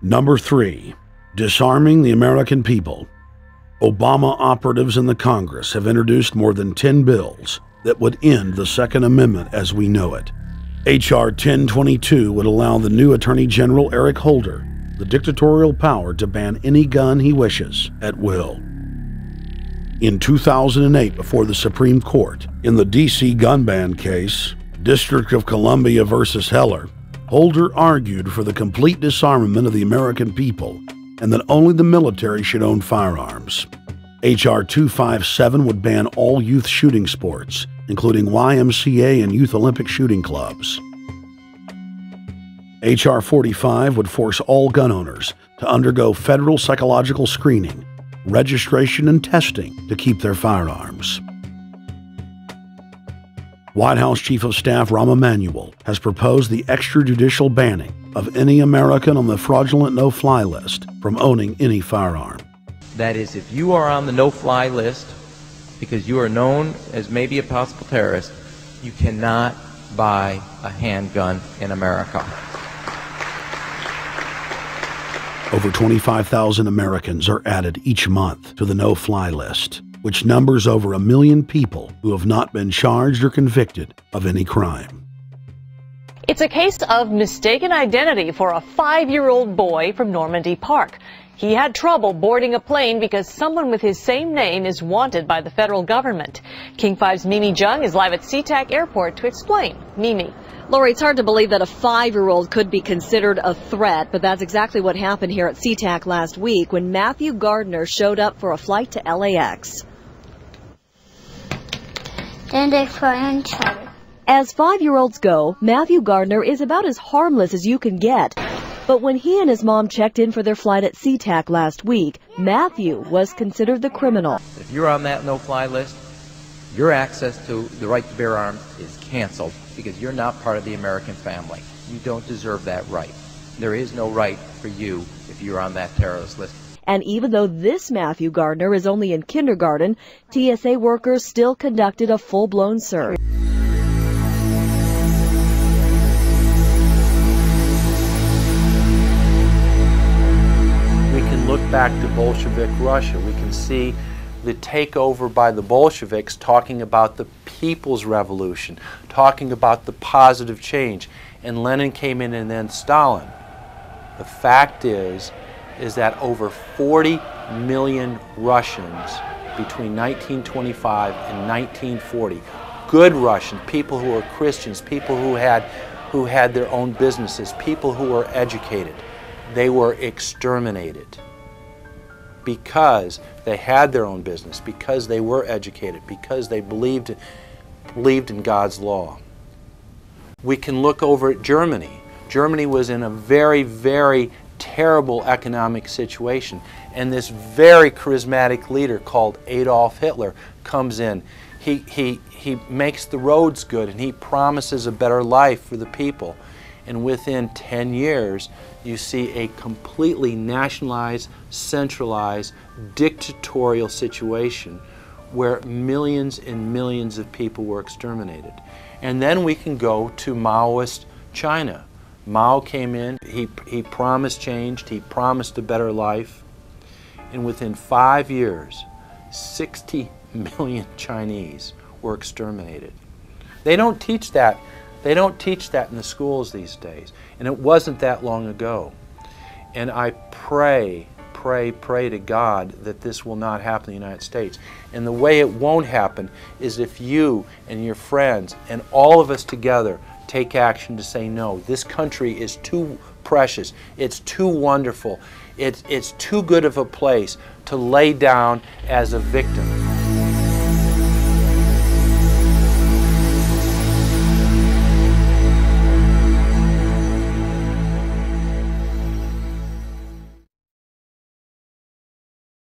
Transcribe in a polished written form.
Number 3. Disarming the American people. Obama operatives in the Congress have introduced more than 10 bills that would end the Second Amendment as we know it. H.R. 1022 would allow the new Attorney General Eric Holder the dictatorial power to ban any gun he wishes at will. In 2008, before the Supreme Court, in the D.C. gun ban case, District of Columbia versus Heller, Holder argued for the complete disarmament of the American people and that only the military should own firearms. H.R. 257 would ban all youth shooting sports, including YMCA and Youth Olympic shooting clubs. H.R. 45 would force all gun owners to undergo federal psychological screening, registration, and testing to keep their firearms. White House Chief of Staff Rahm Emanuel has proposed the extrajudicial banning of any American on the fraudulent no-fly list from owning any firearm. That is, if you are on the no-fly list because you are known as maybe a possible terrorist, you cannot buy a handgun in America. Over 25,000 Americans are added each month to the no-fly list, which numbers over 1 million people who have not been charged or convicted of any crime. It's a case of mistaken identity for a 5-year-old boy from Normandy Park. He had trouble boarding a plane because someone with his same name is wanted by the federal government. King 5's Mimi Jung is live at SeaTac Airport to explain. Mimi. Lori, it's hard to believe that a 5-year-old could be considered a threat, but that's exactly what happened here at SeaTac last week when Matthew Gardner showed up for a flight to LAX. As 5-year-olds go, Matthew Gardner is about as harmless as you can get. But when he and his mom checked in for their flight at SeaTac last week, Matthew was considered the criminal. If you're on that no-fly list, your access to the right to bear arms is canceled because you're not part of the American family. You don't deserve that right. There is no right for you if you're on that terrorist list. And even though this Matthew Gardner is only in kindergarten, TSA workers still conducted a full-blown search. We can look back to Bolshevik Russia. We can see the takeover by the Bolsheviks talking about the people's revolution, talking about the positive change. And Lenin came in and then Stalin. The fact is that over 40 million Russians between 1925 and 1940, good Russians, people who were Christians, people who had their own businesses, people who were educated, they were exterminated because they had their own business, because they were educated, because they believed in God's law. We can look over at Germany. Germany was in a very, very terrible economic situation, and this very charismatic leader called Adolf Hitler comes in. He makes the roads good, and he promises a better life for the people. And within 10 years, you see a completely nationalized, centralized, dictatorial situation where millions and millions of people were exterminated. And then we can go to Maoist China. Mao came in, he promised change, he promised a better life, and within 5 years, 60 million Chinese were exterminated. They don't teach that. They don't teach that in the schools these days, and it wasn't that long ago. And I pray to God that this will not happen in the United States. And the way it won't happen is if you and your friends and all of us together take action to say no. This country is too precious. It's too wonderful. It's too good of a place to lay down as a victim.